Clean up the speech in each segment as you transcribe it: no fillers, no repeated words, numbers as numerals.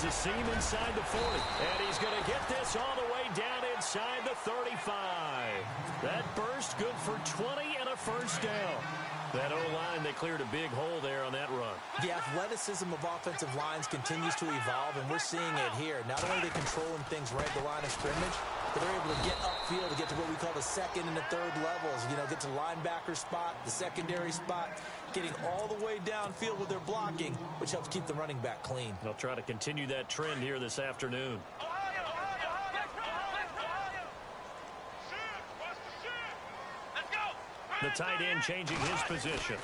a seam inside the 40. And he's going to get this all the way down inside the 35. That burst good for 20 and a first down. That O-line, they cleared a big hole there on that run. The athleticism of offensive lines continues to evolve, and we're seeing it here. Not only are they controlling things right at the line of scrimmage, but they're able to get upfield to get to what we call the second and the third levels. You know, get to the linebacker spot, the secondary spot, getting all the way downfield with their blocking, which helps keep the running back clean. They'll try to continue that trend here this afternoon. The tight end changing his position.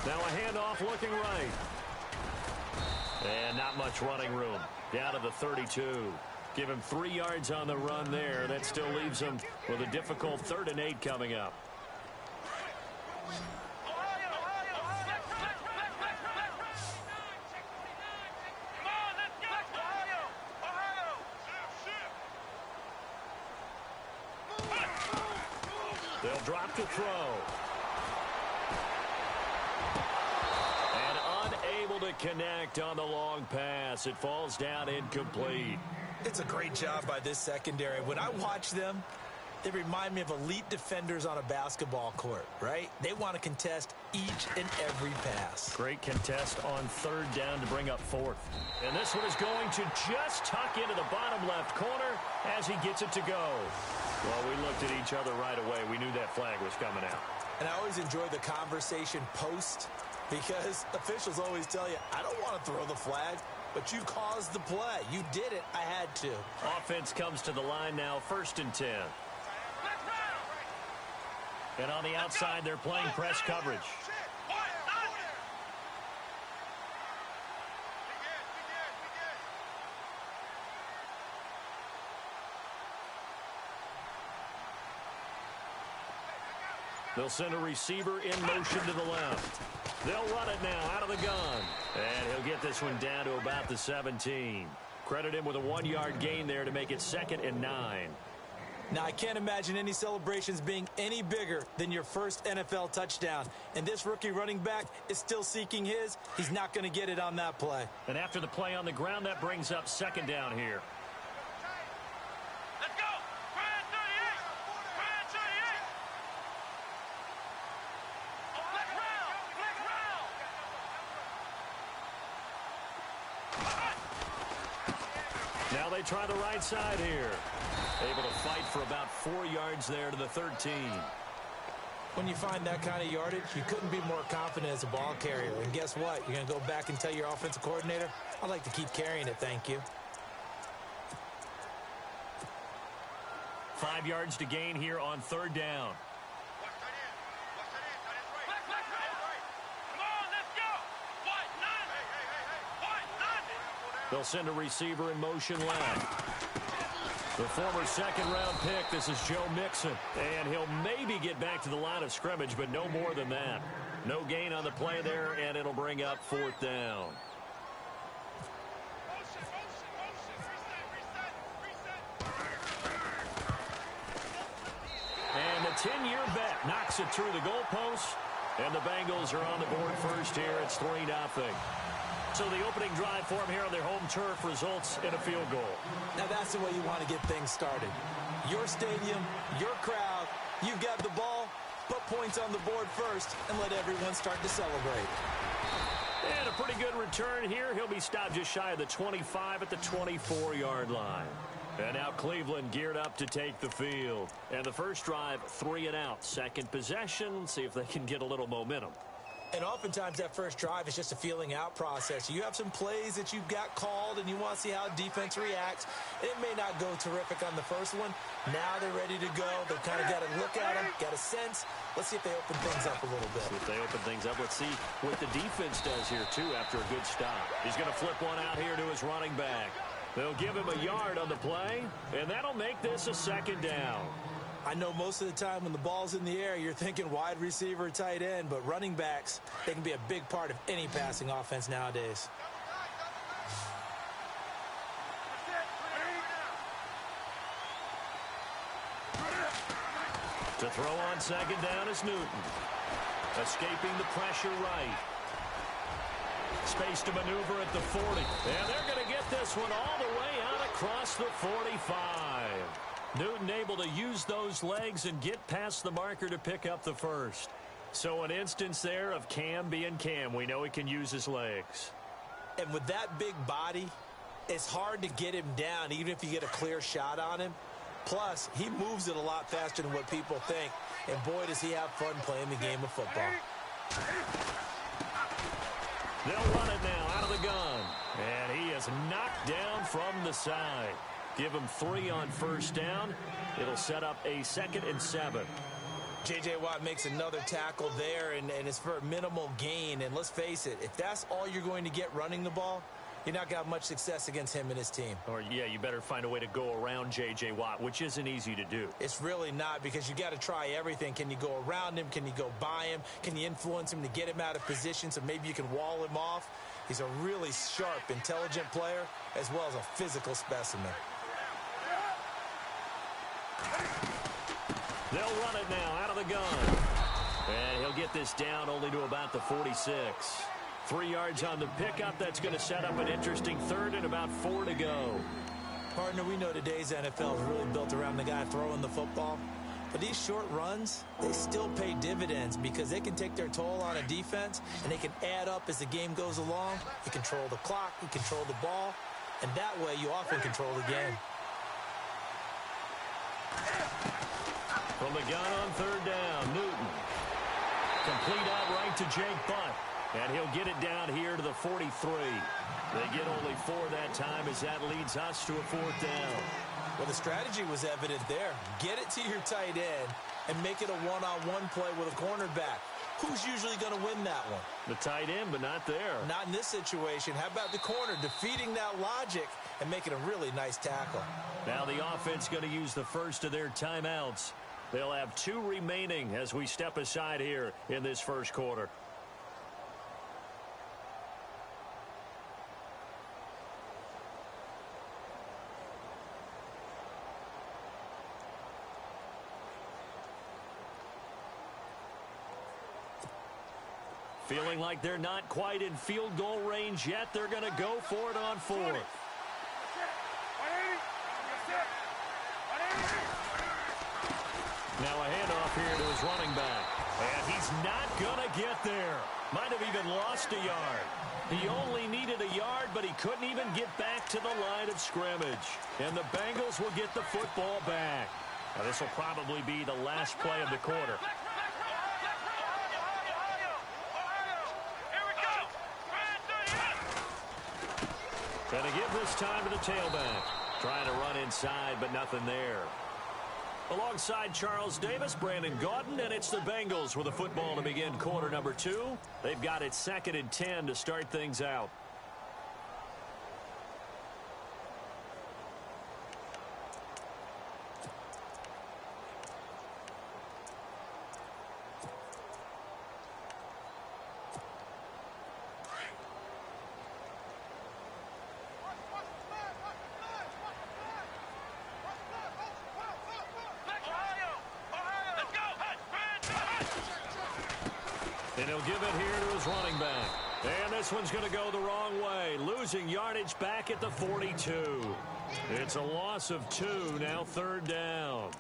Now a handoff looking right. And not much running room. Down to the 32. Give him 3 yards on the run there. That still leaves him with a difficult 3rd and 8 coming up. They'll drop to throw. And unable to connect on the long pass. It falls down incomplete. It's a great job by this secondary. When I watch them, they remind me of elite defenders on a basketball court, right? They want to contest each and every pass. Great contest on 3rd down to bring up 4th. And this one is going to just tuck into the bottom left corner as he gets it to go. Well, we looked at each other right away. We knew that flag was coming out. And I always enjoy the conversation post because officials always tell you, I don't want to throw the flag, but you caused the play. You did it. I had to. Offense comes to the line now, 1st and 10. And on the outside, they're playing press coverage. They'll send a receiver in motion to the left. They'll run it now out of the gun. And he'll get this one down to about the 17. Credit him with a 1-yard gain there to make it 2nd and 9. Now, I can't imagine any celebrations being any bigger than your first NFL touchdown. And this rookie running back is still seeking his. He's not going to get it on that play. And after the play on the ground, that brings up 2nd down here. Let's go! Brand 38! Brand 38! Flex round! Flex round! Now they try the right side here. Able to fight for about 4 yards there to the 13. When you find that kind of yardage, you couldn't be more confident as a ball carrier. And guess what? You're going to go back and tell your offensive coordinator, I'd like to keep carrying it, thank you. 5 yards to gain here on 3rd down. They'll send a receiver in motion left. The former 2nd-round pick, this is Joe Mixon. And he'll maybe get back to the line of scrimmage, but no more than that. No gain on the play there, and it'll bring up 4th down. And the 10-year bet knocks it through the goalpost. And the Bengals are on the board first here. It's 3-0. So the opening drive for them here on their home turf results in a field goal. Now that's the way you want to get things started. Your stadium, your crowd, you've got the ball, put points on the board first, and let everyone start to celebrate. And a pretty good return here. He'll be stopped just shy of the 25 at the 24-yard line. And now Cleveland geared up to take the field. And the first drive, 3 and out. Second possession, see if they can get a little momentum. And oftentimes that first drive is just a feeling out process. You have some plays that you've got called and you want to see how defense reacts. It may not go terrific on the first one. Now they're ready to go. They've kind of got to look at them, got a sense. Let's see if they open things up a little bit. See if they open things up. Let's see what the defense does here, too, after a good stop. He's going to flip one out here to his running back. They'll give him a yard on the play, and that'll make this a 2nd down. I know most of the time when the ball's in the air, you're thinking wide receiver, tight end, but running backs, they can be a big part of any passing offense nowadays. To throw on 2nd down is Newton. Escaping the pressure right. Space to maneuver at the 40. And they're going to get this one all the way out across the 45. Newton able to use those legs and get past the marker to pick up the first. So an instance there of Cam being Cam. We know he can use his legs. And with that big body, it's hard to get him down, even if you get a clear shot on him. Plus, he moves it a lot faster than what people think. And boy, does he have fun playing the game of football. They'll run it now out of the gun. And he is knocked down from the side. Give him 3 on first down. It'll set up a 2nd and 7. J.J. Watt makes another tackle there, and it's for a minimal gain. And let's face it, if that's all you're going to get running the ball, you're not going to have much success against him and his team. Or, yeah, you better find a way to go around J.J. Watt, which isn't easy to do. It's really not, because you got to try everything. Can you go around him? Can you go by him? Can you influence him to get him out of position so maybe you can wall him off? He's a really sharp, intelligent player, as well as a physical specimen. They'll run it now out of the gun. And he'll get this down only to about the 46. 3 yards on the pickup. That's going to set up an interesting 3rd and about 4 to go. Partner, we know today's NFL is really built around the guy throwing the football. But these short runs, they still pay dividends because they can take their toll on a defense, and they can add up as the game goes along. You control the clock, you control the ball, and that way you often control the game. From the gun on 3rd down, Newton. Complete out right to Jake Butt. And he'll get it down here to the 43. They get only 4 that time as that leads us to a 4th down. Well, the strategy was evident there. Get it to your tight end and make it a one-on-one play with a cornerback. Who's usually going to win that one? The tight end, but not there. Not in this situation. How about the corner defeating that logic and making a really nice tackle? Now the offense going to use the first of their timeouts. They'll have 2 remaining as we step aside here in this first quarter. Feeling like they're not quite in field goal range yet. They're going to go for it on 4th. Now a handoff here to his running back. And he's not going to get there. Might have even lost a yard. He only needed a yard, but he couldn't even get back to the line of scrimmage. And the Bengals will get the football back. Now this will probably be the last play of the quarter. Going to give this time to the tailback. Trying to run inside, but nothing there. Alongside Charles Davis, Brandon Gaudin, and it's the Bengals with the football to begin quarter number 2. They've got it 2nd and 10 to start things out. And he'll give it here to his running back. And this one's going to go the wrong way. Losing yardage back at the 42. It's a loss of 2, now 3rd down.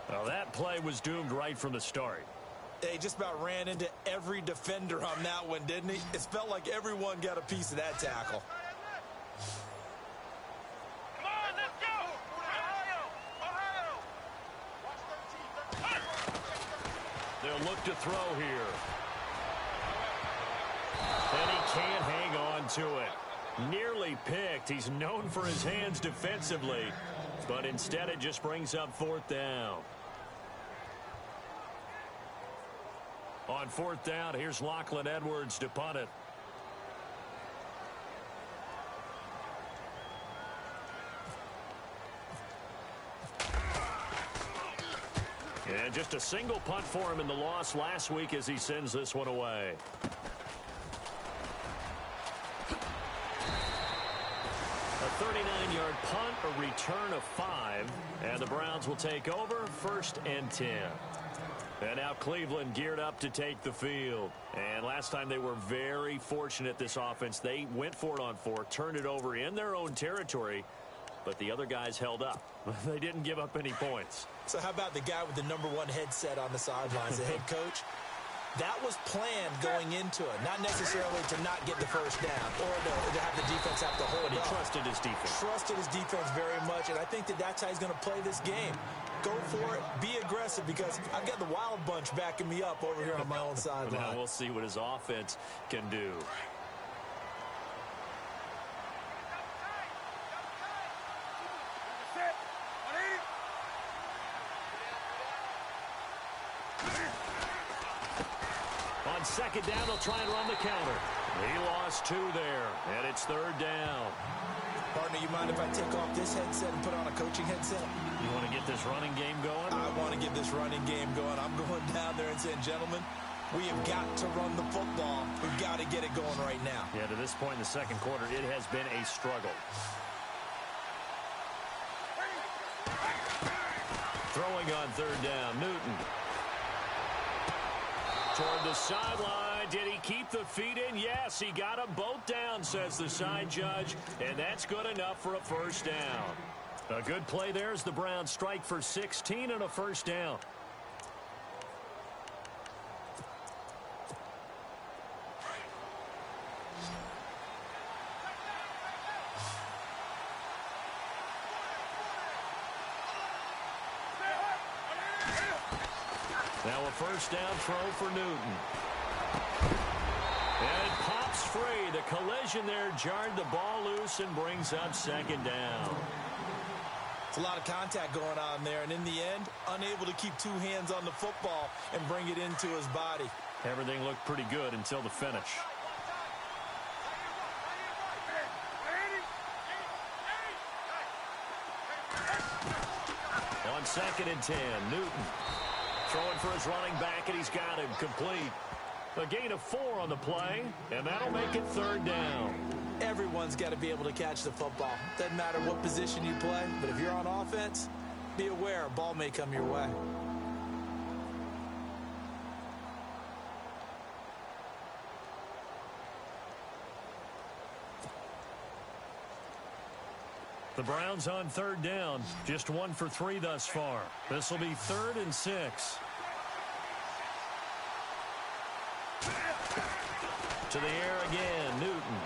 Well, that play was doomed right from the start. They just about ran into every defender on that one, didn't he? It felt like everyone got a piece of that tackle. Come on, let's go! Ohio! They'll look to throw here. And he can't hang on to it. Nearly picked. He's known for his hands defensively. But instead it just brings up 4th down. On 4th down, here's Lachlan Edwards to punt it. And just a single punt for him in the loss last week as he sends this one away. A 39-yard punt, a return of 5, and the Browns will take over 1st and 10. And now Cleveland geared up to take the field. And last time they were very fortunate, this offense. They went for it on 4, turned it over in their own territory, but the other guys held up. They didn't give up any points. So how about the guy with the #1 headset on the sidelines, the head coach? That was planned going into it, not necessarily to not get the first down or to have the defense have to hold But he up. trusted his defense. Trusted his defense very much, and I think that's how he's going to play this game. Go for it, be aggressive, because I've got the wild bunch backing me up over here on my own sideline. Now we'll see what his offense can do. On second down, they'll try and run the counter. He lost 2 there, and it's 3rd down. Partner, you mind if I take off this headset and put on a coaching headset? You want to get this running game going? I want to get this running game going. I'm going down there and saying, gentlemen, we have got to run the football. We've got to get it going right now. Yeah, to this point in the second quarter, it has been a struggle. Throwing on 3rd down, Newton. Toward the sideline. Did he keep the feet in? Yes, he got them both down, says the side judge, and that's good enough for a first down. A good play there as the Browns strike for 16 and a first down. Now a first down throw for Newton. And it pops free. The collision there jarred the ball loose and brings up 2nd down. It's a lot of contact going on there, and in the end, unable to keep 2 hands on the football and bring it into his body. Everything looked pretty good until the finish. On 2nd and 10, Newton throwing for his running back, and he's got him complete. A gain of 4 on the play, and that'll make it 3rd down. Everyone's got to be able to catch the football. Doesn't matter what position you play, but if you're on offense, be aware a ball may come your way. The Browns on 3rd down, just 1 for 3 thus far. This will be 3rd and 6. To the air again, Newton.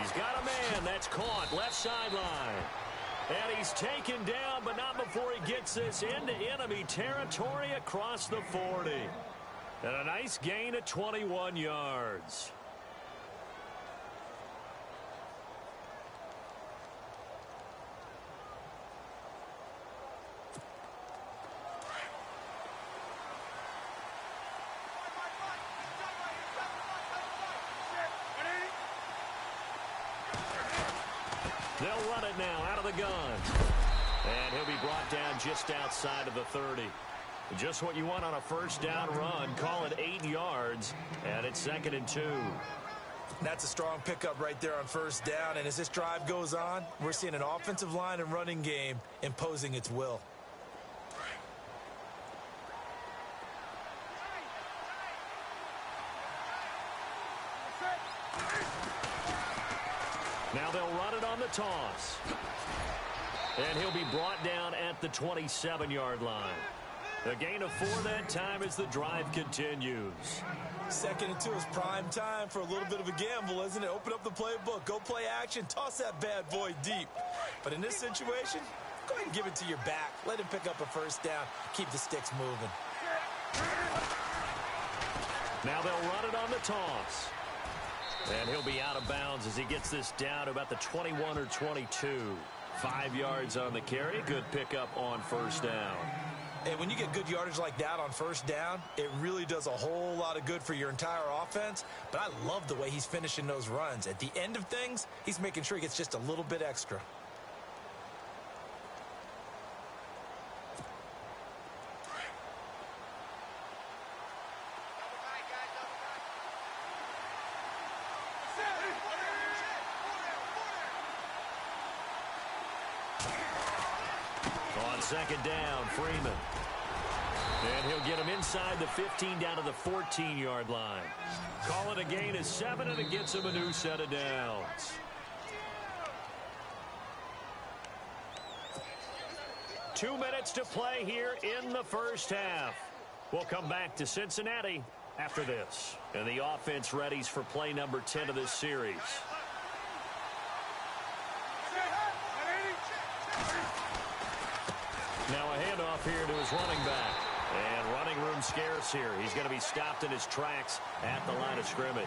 He's got a man. That's caught. Left sideline. And he's taken down, but not before he gets this into enemy territory across the 40. And a nice gain of 21 yards. They'll run it now out of the gun. And he'll be brought down just outside of the 30. Just what you want on a first down run. Call it 8 yards. And it's 2nd and 2. That's a strong pickup right there on first down. And as this drive goes on, we're seeing an offensive line and running game imposing its will. Now they'll run it on the toss. And he'll be brought down at the 27-yard line. A gain of 4 that time as the drive continues. 2nd and 2 is prime time for a little bit of a gamble, isn't it? Open up the playbook, go play action, toss that bad boy deep. But in this situation, go ahead and give it to your back. Let him pick up a first down. Keep the sticks moving. Now they'll run it on the toss. And he'll be out of bounds as he gets this down to about the 21 or 22. 5 yards on the carry. Good pickup on first down. And when you get good yardage like that on first down, it really does a whole lot of good for your entire offense. But I love the way he's finishing those runs. At the end of things, he's making sure he gets just a little bit extra. On second down, Freeman. And he'll get him inside the 15 down to the 14-yard line. Call it a gain of 7, and it gets him a new set of downs. 2 minutes to play here in the first half. We'll come back to Cincinnati after this. And the offense readies for play number 10 of this series. Now a handoff here to his running back. And running room scarce here. He's going to be stopped in his tracks at the line of scrimmage.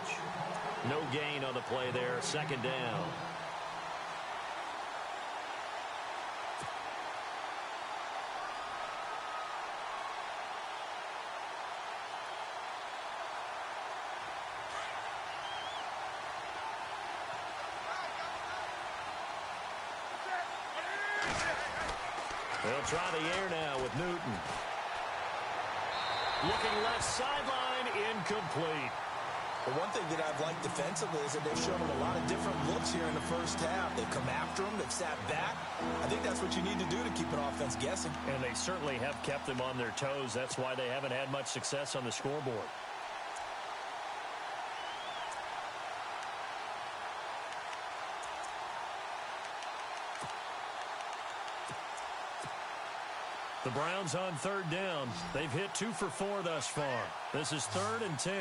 No gain on the play there. Second down. They'll try the air now with Newton. Looking left sideline, incomplete. The one thing that I've liked defensively is that they've shown them a lot of different looks here in the first half. They've come after them. They've sat back. I think that's what you need to do to keep an offense guessing. And they certainly have kept them on their toes. That's why they haven't had much success on the scoreboard. The Browns on third down. They've hit 2 for 4 thus far. This is 3rd and 10.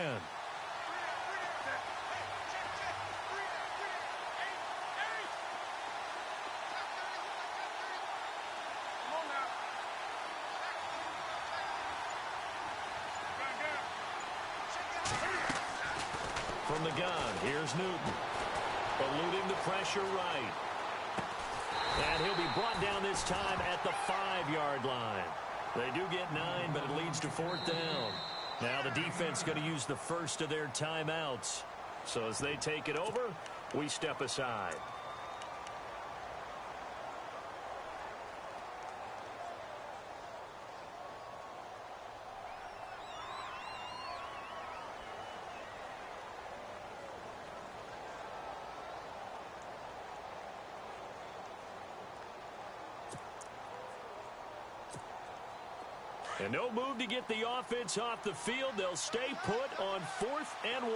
From the gun, here's Newton. Eluding the pressure right. And he'll be brought down this time at the 5-yard line. They do get 9, but it leads to 4th down. Now the defense going to use the first of their timeouts. So as they take it over, we step aside. And no move to get the offense off the field. They'll stay put on 4th and 1.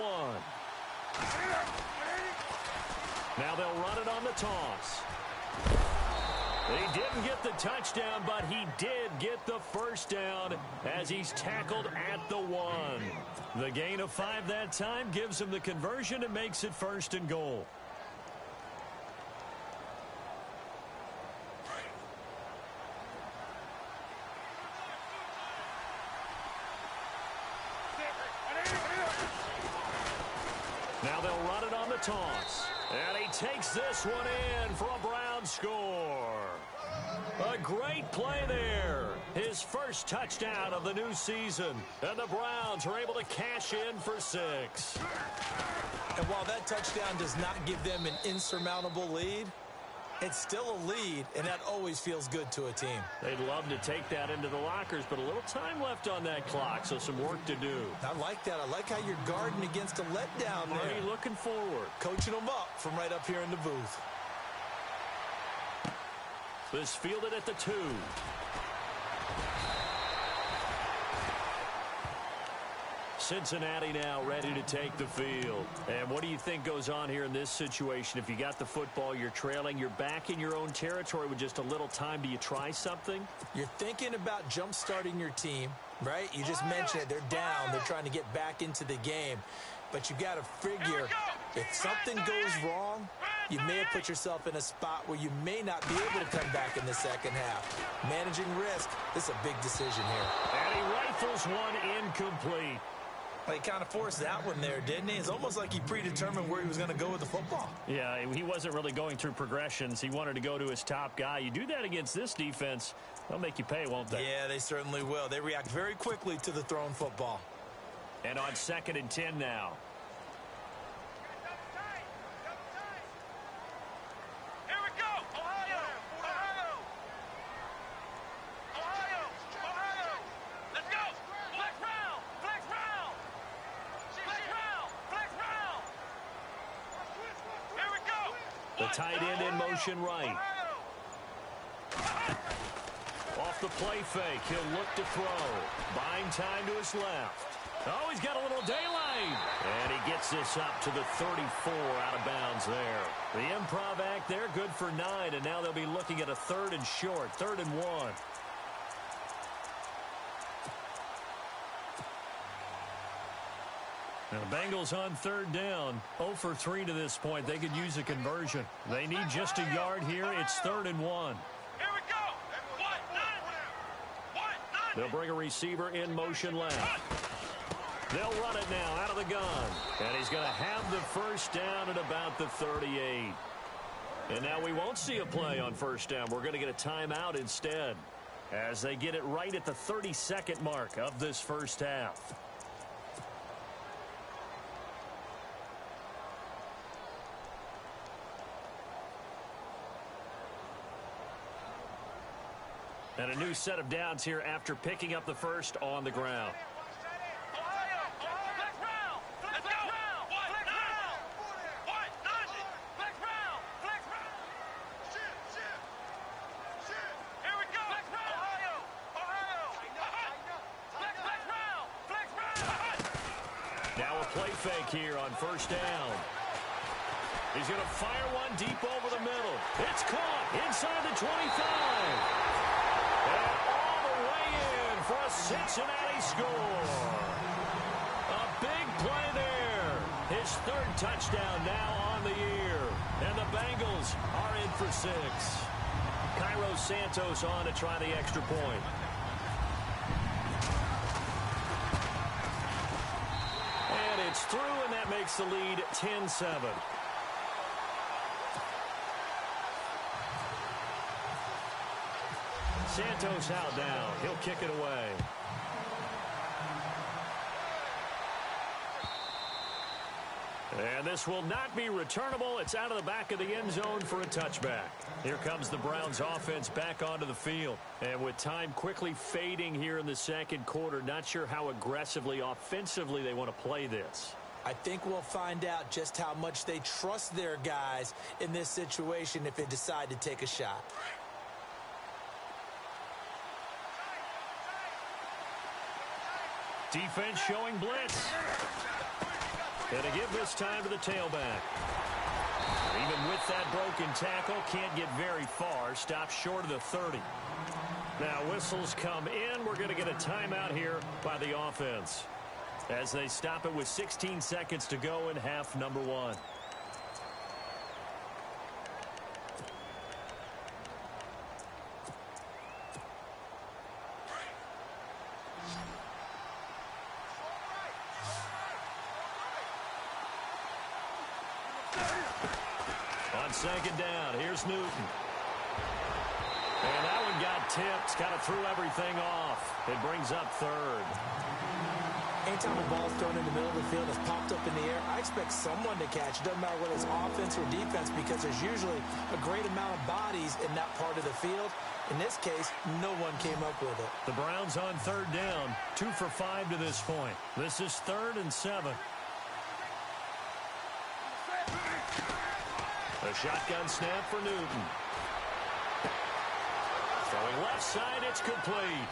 Now they'll run it on the toss. He didn't get the touchdown, but he did get the first down as he's tackled at the 1. The gain of 5 that time gives him the conversion and makes it 1st and goal. Now they'll run it on the toss. And he takes this one in for a Brown score. A great play there. His first touchdown of the new season. And the Browns are able to cash in for 6. And while that touchdown does not give them an insurmountable lead, it's still a lead, and that always feels good to a team. They'd love to take that into the lockers, but a little time left on that clock, so some work to do. I like that. I like how you're guarding against a letdown there. Already looking forward. Coaching them up from right up here in the booth. This fielded at the 2. Cincinnati now ready to take the field. And what do you think goes on here in this situation? If you got the football, you're trailing, you're back in your own territory with just a little time. Do you try something? You're thinking about jump-starting your team, right? You just mentioned it. They're down. They're trying to get back into the game. But you got to figure, if something goes wrong, you may have put yourself in a spot where you may not be able to come back in the second half. Managing risk, this is a big decision here. And he rifles one incomplete. He kind of forced that one there, didn't he? It's almost like he predetermined where he was going to go with the football. Yeah, he wasn't really going through progressions. He wanted to go to his top guy. You do that against this defense, they'll make you pay, won't they? Yeah, they certainly will. They react very quickly to the thrown football. And on 2nd and 10 now. Here we go! Ohio! Ohio! Ohio! Ohio! Let's go! Flex round! Flex round! Flex round! Flex round! Here we go! The tight end in motion right. Off the play fake, he'll look to throw. Buying running time to his left. Oh, he's got a little daylight. And he gets this up to the 34 out of bounds there. The improv act there, good for 9, and now they'll be looking at a 3rd and short, 3rd and 1. And the Bengals on 3rd down, 0 for 3 to this point. They could use a conversion. They need just a yard here. It's 3rd and 1. Here we go. They'll bring a receiver in motion left. They'll run it now out of the gun. And he's going to have the first down at about the 38. And now we won't see a play on first down. We're going to get a timeout instead as they get it right at the 32nd mark of this first half. And a new set of downs here after picking up the first on the ground. Now a play fake here on first down. He's going to fire one deep over the middle. It's caught inside the 25. And all the way in for a Cincinnati score. A big play there. His 3rd touchdown now on the year. And the Bengals are in for 6. Cairo Santos on to try the extra point. And it's through, and that makes the lead 10-7. Santos out now. He'll kick it away. And this will not be returnable. It's out of the back of the end zone for a touchback. Here comes the Browns offense back onto the field. And with time quickly fading here in the second quarter, not sure how aggressively, offensively they want to play this. I think we'll find out just how much they trust their guys in this situation if they decide to take a shot. Defense showing blitz. And to give this time to the tailback. Even with that broken tackle, can't get very far. Stops short of the 30. Now whistles come in. We're going to get a timeout here by the offense as they stop it with 16 seconds to go in half number 1. On second down, here's Newton. And that one got tipped, kind of threw everything off. It brings up 3rd. Anytime a ball's thrown in the middle of the field that's popped up in the air, I expect someone to catch. It doesn't matter whether it's offense or defense because there's usually a great amount of bodies in that part of the field. In this case, no one came up with it. The Browns on 3rd down, 2 for 5 to this point. This is 3rd and 7. A shotgun snap for Newton. Throwing left side, it's complete.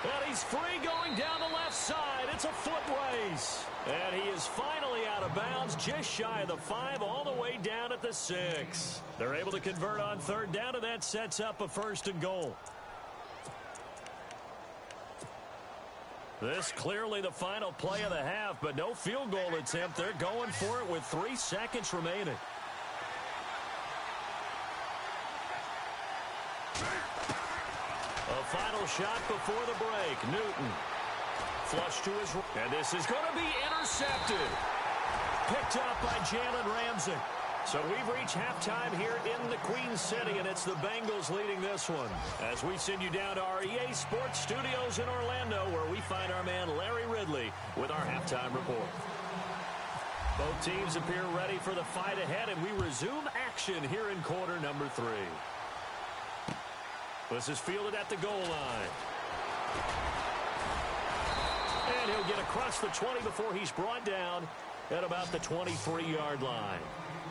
And he's free going down the left side. It's a foot race. And he is finally out of bounds, just shy of the 5, all the way down at the 6. They're able to convert on 3rd down, and that sets up a 1st and goal. This clearly the final play of the half, but no field goal attempt. They're going for it with 3 seconds remaining. A final shot before the break. Newton. Flush to his right. And this is going to be intercepted. Picked up by Jalen Ramsey. So we've reached halftime here in the Queen City, and it's the Bengals leading this one. As we send you down to our EA Sports Studios in Orlando, where we find our man Larry Ridley with our halftime report. Both teams appear ready for the fight ahead, and we resume action here in quarter number 3. This is fielded at the goal line. And he'll get across the 20 before he's brought down at about the 23-yard line.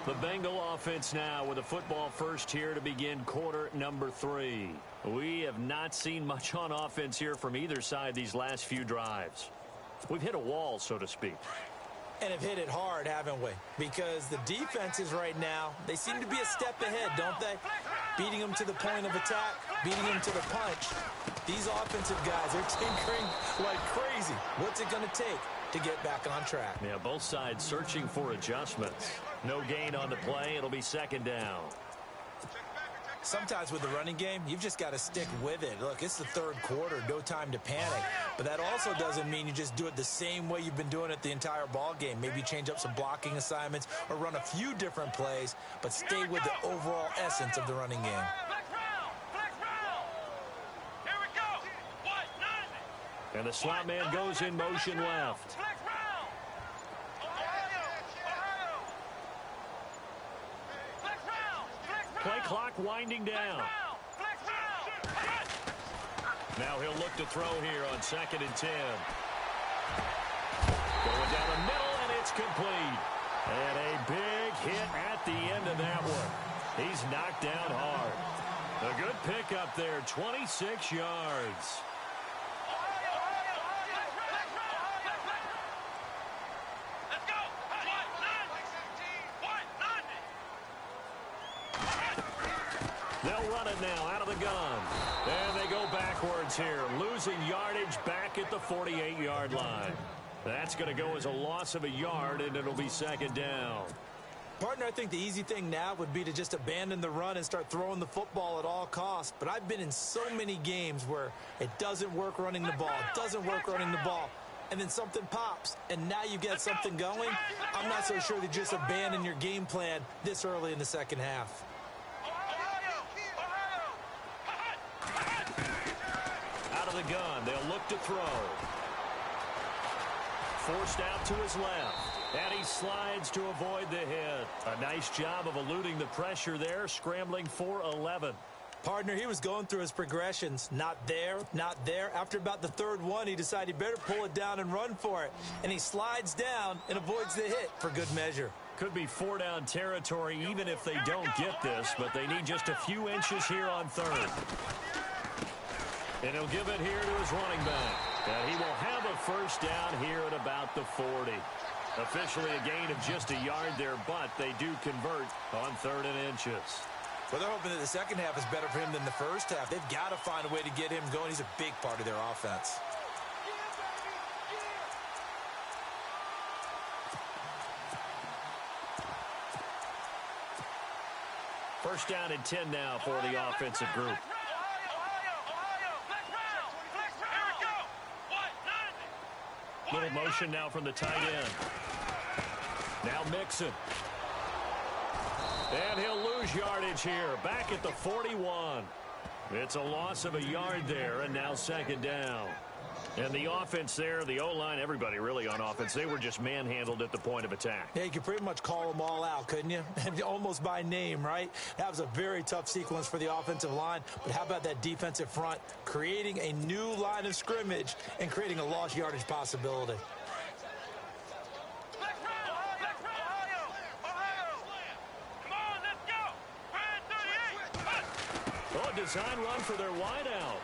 The Bengal offense now with a football first here to begin quarter number 3. We have not seen much on offense here from either side these last few drives. We've hit a wall, so to speak. And have hit it hard, haven't we? Because the defenses right now, they seem to be a step ahead, don't they? Beating them to the point of attack, beating them to the punch. These offensive guys are tinkering like crazy. What's it going to take to get back on track? Yeah, both sides searching for adjustments. No gain on the play. It'll be second down. Sometimes with the running game, you've just got to stick with it. Look, it's the third quarter, no time to panic. But that also doesn't mean you just do it the same way you've been doing it the entire ball game. Maybe change up some blocking assignments or run a few different plays, but stay with the overall essence of the running game. And the slot man goes in motion left. Play clock winding down. Now he'll look to throw here on 2nd and 10. Going down the middle, and it's complete. And a big hit at the end of that one. He's knocked down hard. A good pickup there, 26 yards. They'll run it now out of the gun. And they go backwards here, losing yardage back at the 48-yard line. That's going to go as a loss of a yard, and it'll be second down. Partner, I think the easy thing now would be to just abandon the run and start throwing the football at all costs. But I've been in so many games where it doesn't work running the ball, and then something pops, and now you get something going. I'm not so sure that you just abandon your game plan this early in the second half. The gun. They'll look to throw. Forced out to his left. And he slides to avoid the hit. A nice job of eluding the pressure there, scrambling for 11. Partner, he was going through his progressions. Not there, not there. After about the third one, he decided he better pull it down and run for it. And he slides down and avoids the hit for good measure. Could be 4-down territory even if they don't get this, but they need just a few inches here on third. And he'll give it here to his running back. And he will have a first down here at about the 40. Officially a gain of just a yard there, but they do convert on 3rd and inches. Well, they're hoping that the second half is better for him than the first half. They've got to find a way to get him going. He's a big part of their offense. First down and 10 now for the offensive group. Little motion now from the tight end. Now Mixon. And he'll lose yardage here. Back at the 41. It's a loss of a yard there, and now second down. And the offense there, the O-line, everybody really on offense, they were just manhandled at the point of attack. Yeah, you could pretty much call them all out, couldn't you? Almost by name, right? That was a very tough sequence for the offensive line. But how about that defensive front creating a new line of scrimmage and creating a lost yardage possibility? Oh, design run for their wideout.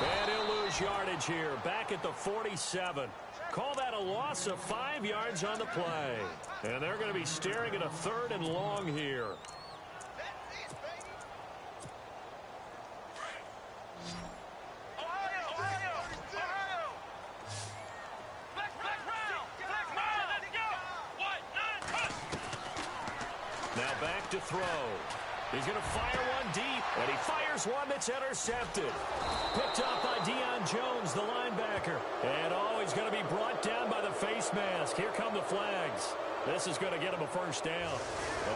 And he'll lose yardage here, back at the 47. Call that a loss of 5 yards on the play. And they're going to be staring at a 3rd and long here. Now back to throw. He's going to fire one deep, and he fires one that's intercepted. Picked up by Deion Jones, the linebacker. And, he's going to be brought down by the face mask. Here come the flags. This is going to get him a first down.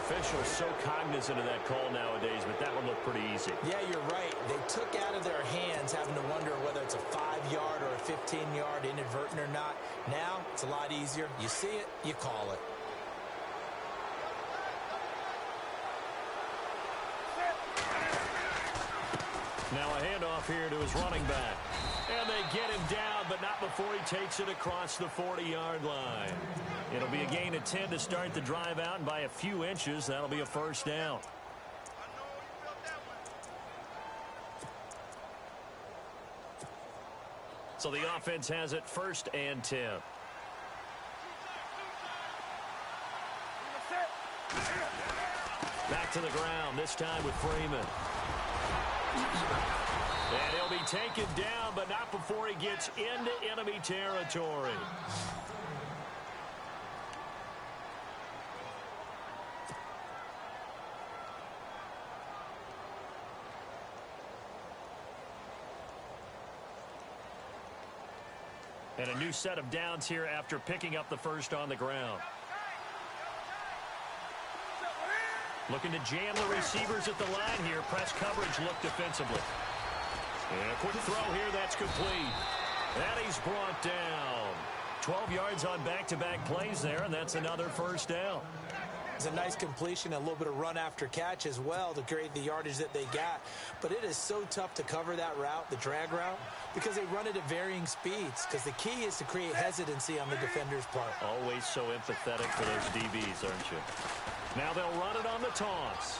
Officials so cognizant of that call nowadays, but that one looked pretty easy. Yeah, you're right. They took out of their hands having to wonder whether it's a 5-yard or a 15-yard inadvertent or not. Now, it's a lot easier. You see it, you call it. Now a handoff here to his running back. And they get him down, but not before he takes it across the 40-yard line. It'll be a gain of 10 to start the drive out, and by a few inches, that'll be a first down. So the offense has it 1st and 10. Back to the ground, this time with Freeman. And he'll be taken down, but not before he gets into enemy territory. And a new set of downs here after picking up the first on the ground. Looking to jam the receivers at the line here. Press coverage look defensively. And a quick throw here, that's complete. And he's brought down. 12 yards on back-to-back plays there, and that's another first down. It's a nice completion, a little bit of run after catch as well to create the yardage that they got. But it is so tough to cover that route, the drag route, because they run it at varying speeds. Because the key is to create hesitancy on the defender's part. Always so empathetic for those DBs, aren't you? Now they'll run it on the toss.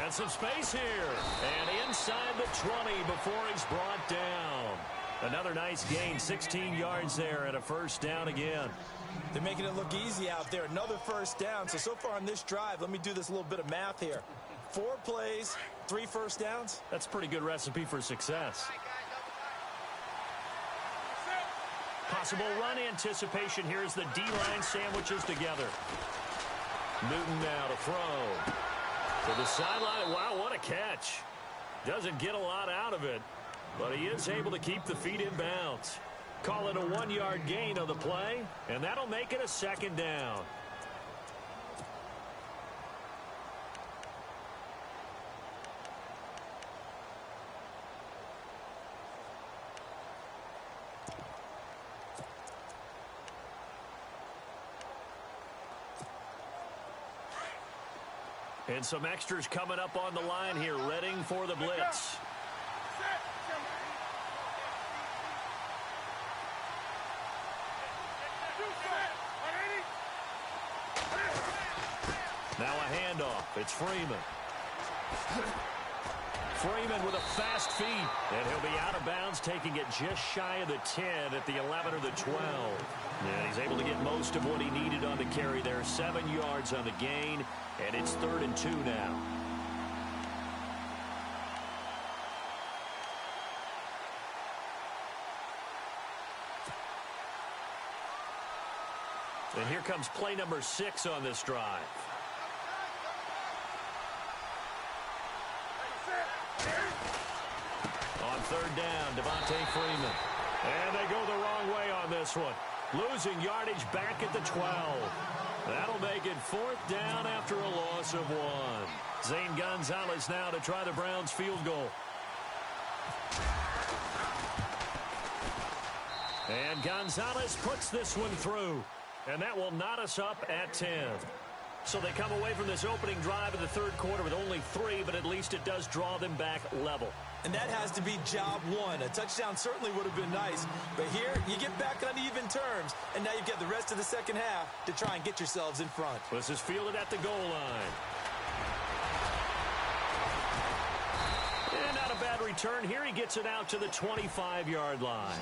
And some space here. And inside the 20 before he's brought down. Another nice gain, 16 yards there and a first down again. They're making it look easy out there. Another first down. So far on this drive, let me do this little bit of math here. 4 plays, 3 first downs. That's a pretty good recipe for success. Possible run anticipation here as the D-line sandwiches together. Newton now to throw. To the sideline. Wow, what a catch. Doesn't get a lot out of it, but he is able to keep the feet in bounds. Call it a 1-yard gain on the play, and that'll make it a second down. And some extras coming up on the line here, readying for the blitz. Now a handoff. It's Freeman. Freeman with a fast feet. And he'll be out of bounds, taking it just shy of the 10 at the 11 or the 12. And he's able to get most of what he needed on the carry there. 7 yards on the gain. And it's 3rd and 2 now. And here comes play number 6 on this drive. On 3rd down, Devontae Freeman. And they go the wrong way on this one. Losing yardage back at the 12. That'll make it 4th down after a loss of 1. Zane Gonzalez now to try the Browns field goal. And Gonzalez puts this one through. And that will knot us up at 10. So they come away from this opening drive in the 3rd quarter with only 3, but at least it does draw them back level. And that has to be job 1. A touchdown certainly would have been nice. But here, you get back on even terms. And now you've got the rest of the second half to try and get yourselves in front. This is fielded at the goal line. And not a bad return here. He gets it out to the 25-yard line.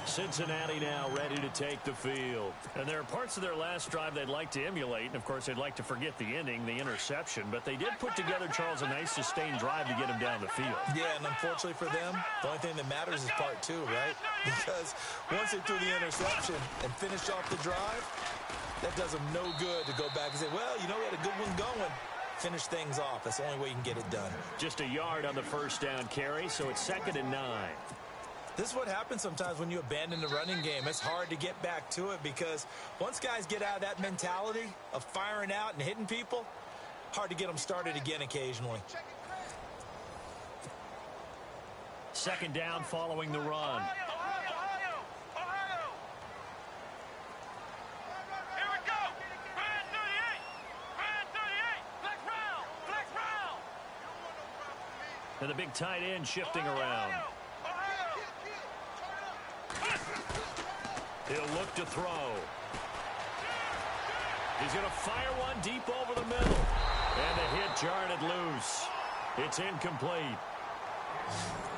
Cincinnati now ready to take the field. And there are parts of their last drive they'd like to emulate. And, of course, they'd like to forget the ending, the interception. But they did put together, Charles, a nice sustained drive to get him down the field. Yeah, and unfortunately for them, the only thing that matters is part 2, right? Because once they threw the interception and finished off the drive, that does them no good to go back and say, well, you know, we had a good one going. Finish things off. That's the only way you can get it done. Just a yard on the first down carry, so it's 2nd and 9. This is what happens sometimes when you abandon the running game. It's hard to get back to it because once guys get out of that mentality of firing out and hitting people, hard to get them started again occasionally. 2nd down following the run. Here we go. Man 38. Man 38. Flex round. Flex round. And the big tight end shifting around. He'll look to throw. He's going to fire one deep over the middle. And the hit jarred it loose. It's incomplete.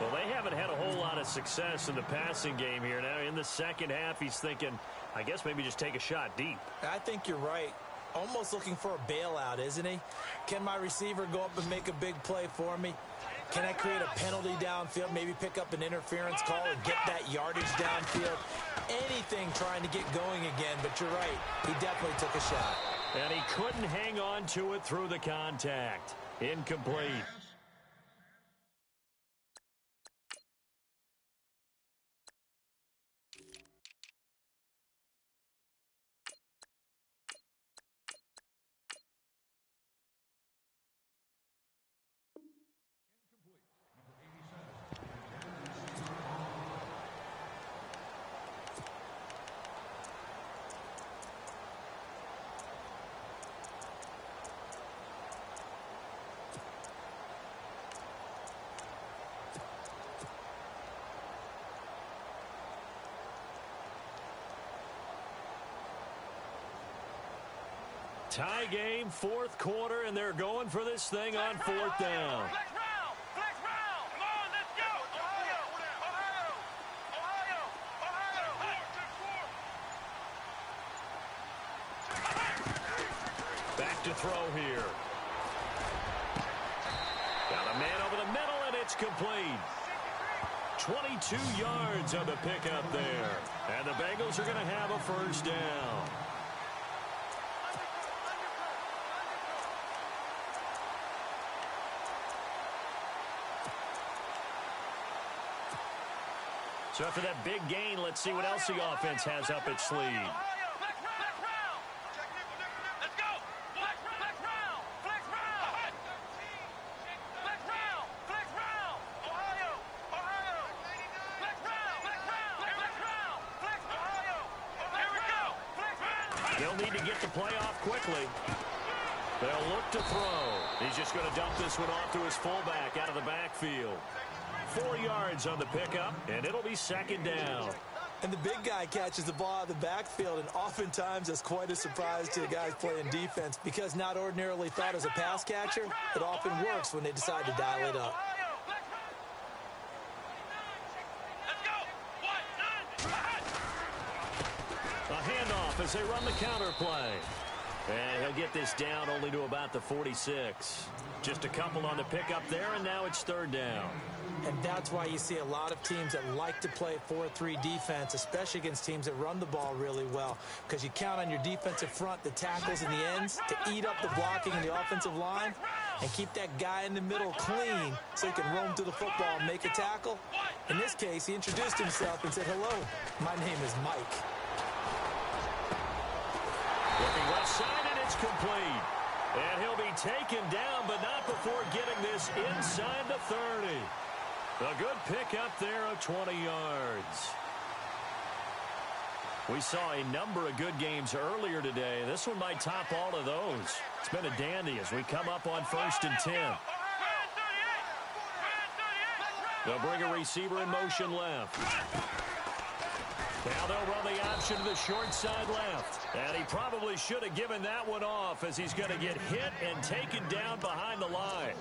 Well, they haven't had a whole lot of success in the passing game here. Now, in the second half, he's thinking, I guess maybe just take a shot deep. I think you're right. Almost looking for a bailout, isn't he? Can my receiver go up and make a big play for me? Can I create a penalty downfield, maybe pick up an interference call and get that yardage downfield? Anything trying to get going again, but you're right. He definitely took a shot. And he couldn't hang on to it through the contact. Incomplete. Tie game, fourth quarter, and they're going for this thing on fourth down. Flex round! Flex round! Come on, let's go! Ohio! Ohio! Ohio! Ohio! Back to throw here. Got a man over the middle, and it's complete. 22 yards on the pickup there. And the Bengals are going to have a first down. So after that big gain, let's see what else the offense has up its sleeve. Let's go! Flex round! Flex round! Flex round! Flex round! Ohio! Ohio! Flex round! Flex round! Flex round! Flex Ohio! Here we go! Flex round! They'll need to get the play off quickly. They'll look to throw. He's just going to dump this one off to his fullback out of the backfield. 4 yards on the pickup, and it'll be second down. And the big guy catches the ball out of the backfield, and oftentimes that's quite a surprise to the guys playing defense because not ordinarily thought as a pass catcher, it often works when they decide to dial it up. A handoff as they run the counter play. And he'll get this down only to about the 46. Just a couple on the pickup there, and now it's third down. And that's why you see a lot of teams that like to play 4-3 defense, especially against teams that run the ball really well, because you count on your defensive front, the tackles and the ends, to eat up the blocking in the offensive line and keep that guy in the middle clean so he can roam to the football and make a tackle. In this case, he introduced himself and said, "Hello, my name is Mike." Looking left side, and it's complete. And he'll be taken down, but not before getting this inside the 30. A good pickup there of 20 yards. We saw a number of good games earlier today. This one might top all of those. It's been a dandy as we come up on 1st and 10. They'll bring a receiver in motion left. Now they'll run the option to the short side left. And he probably should have given that one off as he's going to get hit and taken down behind the line.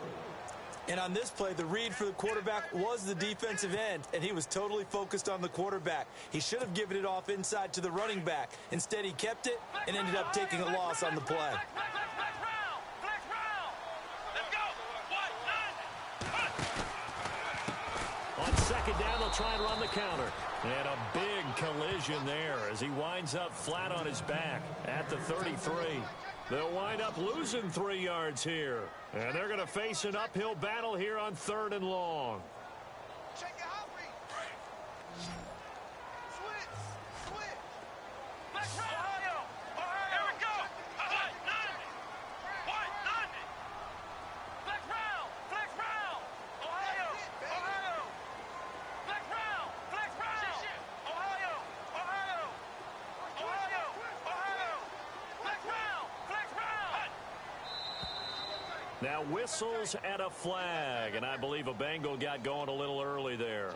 And on this play, the read for the quarterback was the defensive end, and he was totally focused on the quarterback. He should have given it off inside to the running back. Instead, he kept it and ended up taking a loss on the play. On second down, they'll try and run the counter. And a big collision there as he winds up flat on his back at the 33. They'll wind up losing 3 yards here. And they're going to face an uphill battle here on 3rd and long. Check your hot read. Switch. Flex round. Ohio. Here we go. Flex round. Ohio. Flex round. Ohio. Flex round. Now whistles and a flag. And I believe a Bengal got going a little early there.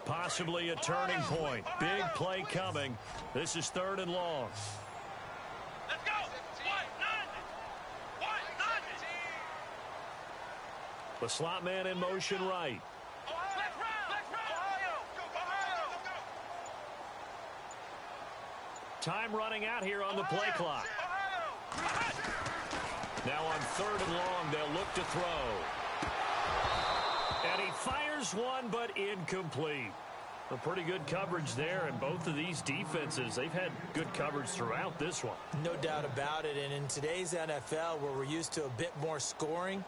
Possibly a turning point. Big play coming. This is 3rd and long. Let's go. What? The slot man in motion right. Time running out here on the play clock. Now on 3rd and long, they'll look to throw. And he fires one, but incomplete. A pretty good coverage there, and both of these defenses, they've had good coverage throughout this one. No doubt about it, and in today's NFL, where we're used to a bit more scoring,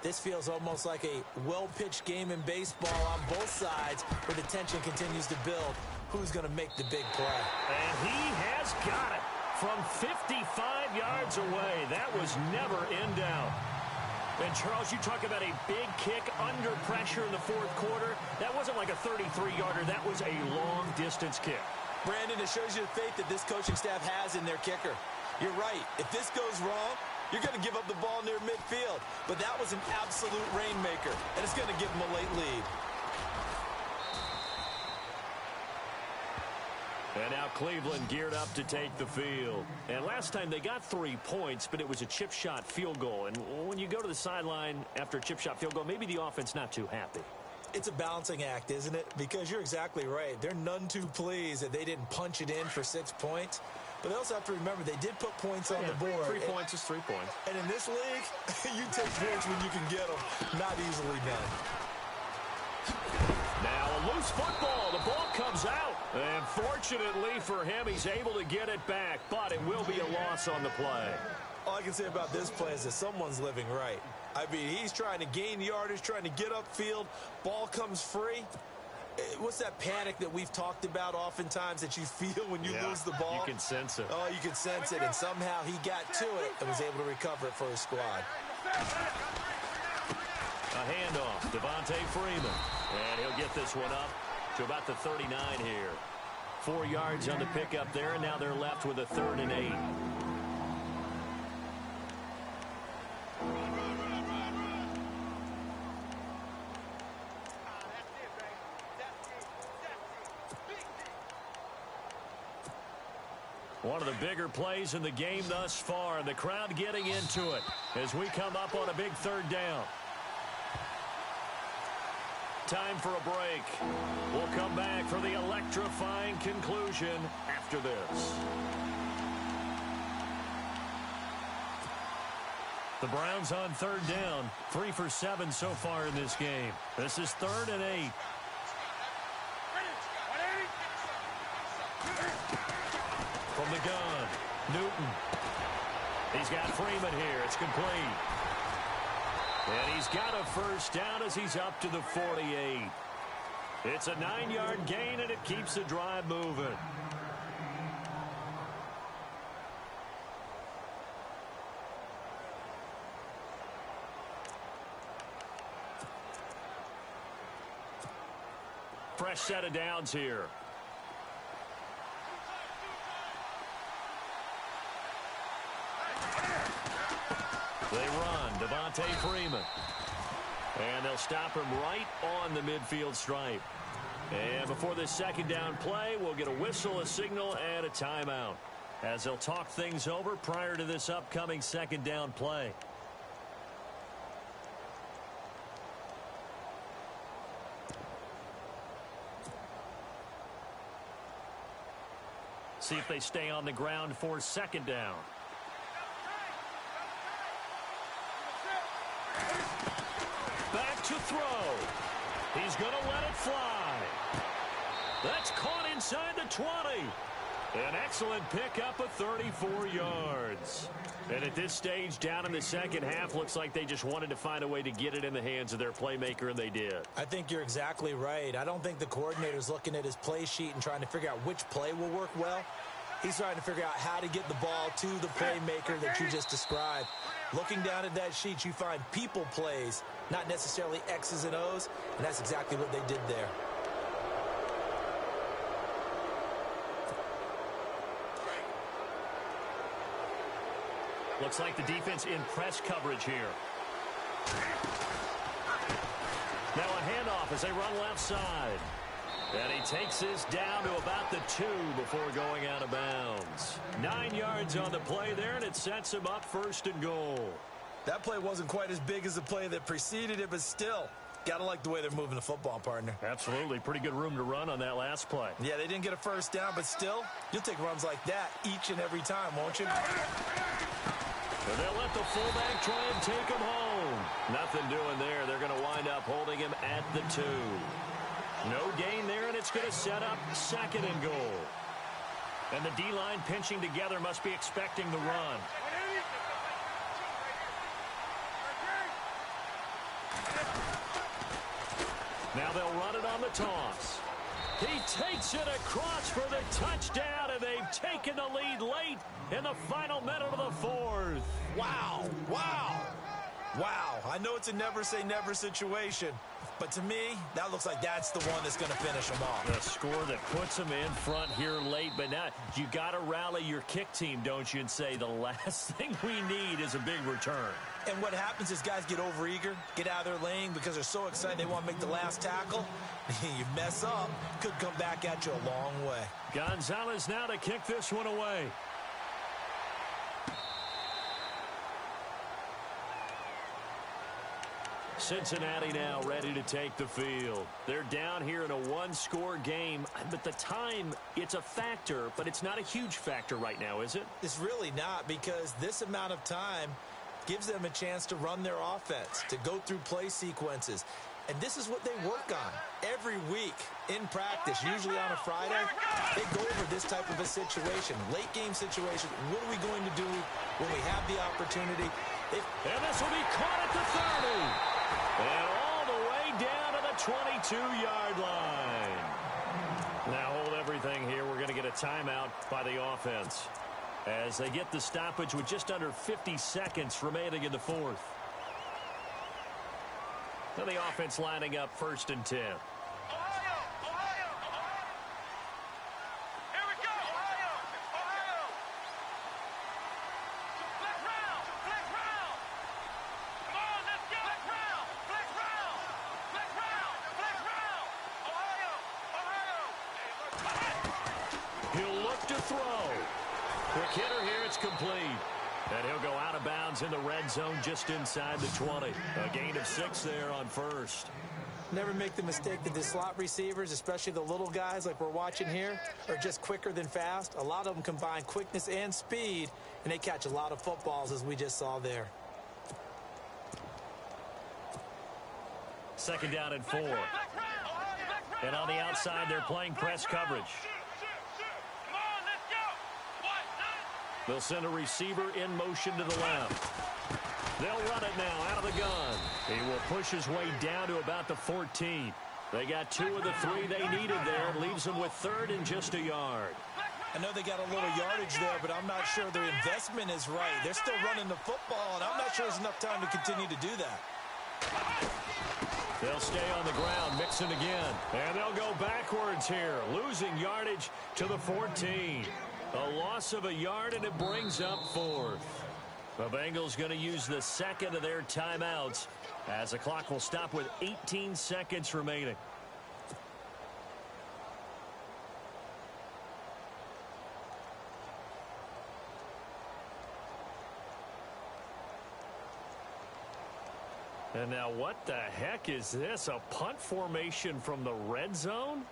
this feels almost like a well-pitched game in baseball on both sides, where the tension continues to build. Who's going to make the big play? And he has got it from 55 yards away. That was never in doubt. And, Charles, you talk about a big kick under pressure in the 4th quarter. That wasn't like a 33-yarder. That was a long-distance kick. Brandon, it shows you the faith that this coaching staff has in their kicker. You're right. If this goes wrong, you're going to give up the ball near midfield. But that was an absolute rainmaker, and it's going to give them a late lead. And now Cleveland geared up to take the field. And last time they got 3 points, but it was a chip shot field goal. And when you go to the sideline after a chip shot field goal, maybe the offense not too happy. It's a balancing act, isn't it? Because you're exactly right. They're none too pleased that they didn't punch it in for 6 points. But they also have to remember they did put points on the board. 3 points is 3 points. And in this league, you take points when you can get them. Not easily done. Now a loose football. The ball comes out. And fortunately for him, he's able to get it back. But it will be a loss on the play. All I can say about this play is that someone's living right. I mean, he's trying to gain yardage, trying to get upfield. Ball comes free. What's that panic that we've talked about oftentimes that you feel when you lose the ball? You can sense it. Oh, you can sense it. And somehow he got to it and was able to recover it for his squad. A handoff, Devontae Freeman. And he'll get this one up to about the 39 here. 4 yards on the pickup there, and now they're left with a 3rd and 8. One of the bigger plays in the game thus far, and the crowd getting into it as we come up on a big 3rd down. Time for a break. We'll come back for the electrifying conclusion after this. The Browns on 3rd down, 3 for 7 so far in this game. This is 3rd and 8. From the gun, Newton. He's got Freeman here. It's complete. And he's got a first down as he's up to the 48. It's a 9-yard gain, and it keeps the drive moving. Fresh set of downs here. They run, Devontae Freeman. And they'll stop him right on the midfield stripe. And before this 2nd down play, we'll get a whistle, a signal, and a timeout, as they'll talk things over prior to this upcoming 2nd down play. See if they stay on the ground for 2nd down. Back to throw. He's going to let it fly. That's caught inside the 20. An excellent pickup of 34 yards. And at this stage, down in the 2nd half, looks like they just wanted to find a way to get it in the hands of their playmaker, and they did. I think you're exactly right. I don't think the coordinator's looking at his play sheet and trying to figure out which play will work well. He's trying to figure out how to get the ball to the playmaker that you just described. Looking down at that sheet, you find people plays, not necessarily X's and O's, and that's exactly what they did there. Looks like the defense in press coverage here. Now a handoff as they run left side. And he takes this down to about the 2 before going out of bounds. 9 yards on the play there, and it sets him up 1st and goal. That play wasn't quite as big as the play that preceded it, but still, got to like the way they're moving the football, partner. Absolutely. Pretty good room to run on that last play. Yeah, they didn't get a first down, but still, you'll take runs like that each and every time, won't you? And they'll let the fullback try and take him home. Nothing doing there. They're going to wind up holding him at the 2. No gain there, and it's going to set up 2nd and goal. And the D-line pinching together must be expecting the run. Now they'll run it on the toss. He takes it across for the touchdown, and they've taken the lead late in the final minute of the 4th. Wow, wow, wow. I know it's a never-say-never situation, but to me, that looks like that's the one that's going to finish them off. The score that puts them in front here late, but now you got to rally your kick team, don't you, and say the last thing we need is a big return. And what happens is guys get overeager, get out of their lane because they're so excited they want to make the last tackle. You mess up, could come back at you a long way. Gonzalez now to kick this one away. Cincinnati now ready to take the field. They're down here in a one-score game, but the time, it's a factor, but it's not a huge factor right now, is it? It's really not, because this amount of time gives them a chance to run their offense, to go through play sequences. And this is what they work on every week in practice, usually on a Friday. They go over this type of a situation, late game situation. What are we going to do when we have the opportunity? And this will be caught at the 30. And all the way down to the 22-yard line. Now hold everything here. We're going to get a timeout by the offense as they get the stoppage with just under 50 seconds remaining in the 4th. Now the offense lining up 1st and 10. To throw. Quick hitter here, it's complete. And he'll go out of bounds in the red zone just inside the 20. A gain of 6 there on 1st. Never make the mistake that the slot receivers, especially the little guys like we're watching here, are just quicker than fast. A lot of them combine quickness and speed, and they catch a lot of footballs, as we just saw there. 2nd down and 4. And on the outside, they're playing press coverage. They'll send a receiver in motion to the left. They'll run it now out of the gun. He will push his way down to about the 14. They got 2 of the 3 they needed there. Leaves them with 3rd and just a yard. I know they got a little yardage there, but I'm not sure their investment is right. They're still running the football, and I'm not sure there's enough time to continue to do that. They'll stay on the ground, mixing again. And they'll go backwards here, losing yardage to the 14. A loss of a yard, and it brings up 4th. The Bengals going to use the 2nd of their timeouts as the clock will stop with 18 seconds remaining. And now what the heck is this? A punt formation from the red zone?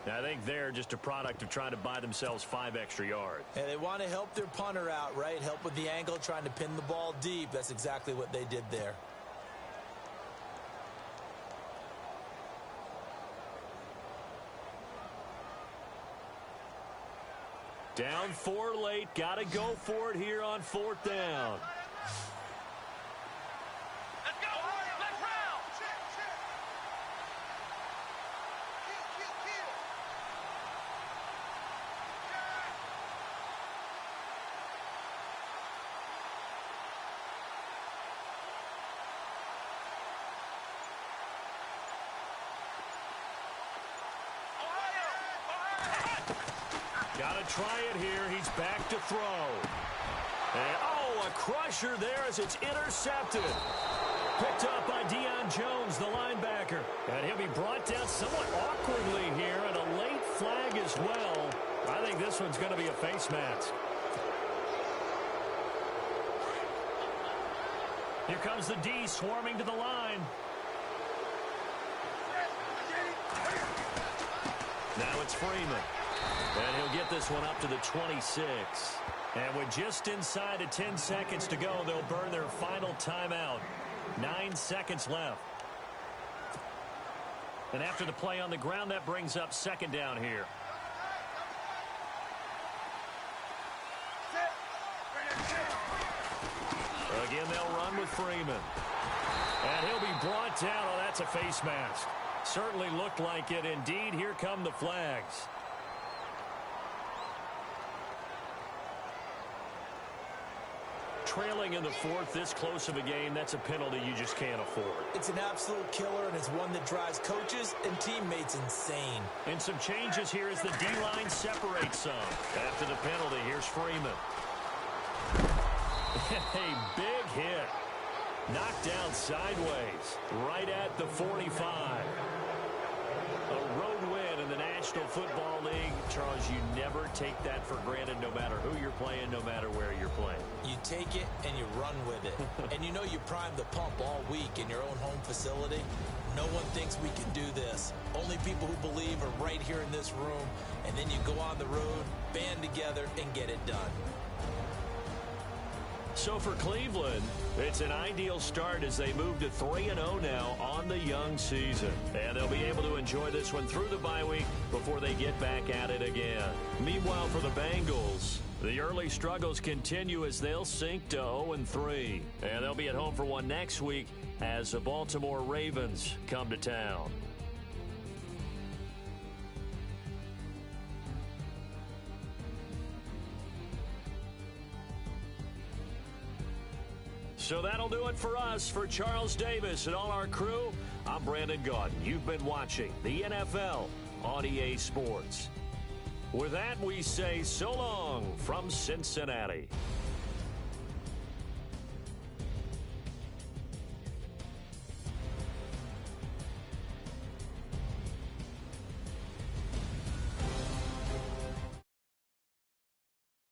I think they're just a product of trying to buy themselves 5 extra yards. And they want to help their punter out, right? Help with the angle, trying to pin the ball deep. That's exactly what they did there. Down 4 late. Got to go for it here on 4th down. Let's go. Flex round. Got to try it here. He's back to throw. And, a crusher there as it's intercepted. Picked up by Deion Jones, the linebacker. And he'll be brought down somewhat awkwardly here, and a late flag as well. I think this one's going to be a face mask. Here comes the D swarming to the line. Now it's Freeman. And he'll get this one up to the 26. And with just inside of 10 seconds to go, they'll burn their final timeout. 9 seconds left. And after the play on the ground, that brings up 2nd down here. Again, they'll run with Freeman. And he'll be brought down. Oh, that's a face mask. Certainly looked like it. Indeed, here come the flags. Trailing in the 4th, this close of a game, that's a penalty you just can't afford. It's an absolute killer, and it's one that drives coaches and teammates insane. And some changes here as the D-line separates some. After the penalty, here's Freeman. A big hit. Knocked down sideways, right at the 45. A road win in the National Football League. Charles, you never take that for granted no matter who you're playing, no matter where you're playing. You take it and you run with it. And you know you primed the pump all week in your own home facility. No one thinks we can do this. Only people who believe are right here in this room. And then you go on the road, band together, and get it done. So for Cleveland, it's an ideal start as they move to 3-0 now on the young season. And they'll be able to enjoy this one through the bye week before they get back at it again. Meanwhile, for the Bengals, the early struggles continue as they'll sink to 0-3. And they'll be at home for one next week as the Baltimore Ravens come to town. So that'll do it for us. For Charles Davis and all our crew, I'm Brandon Gaudin. You've been watching the NFL on EA Sports. With that, we say so long from Cincinnati.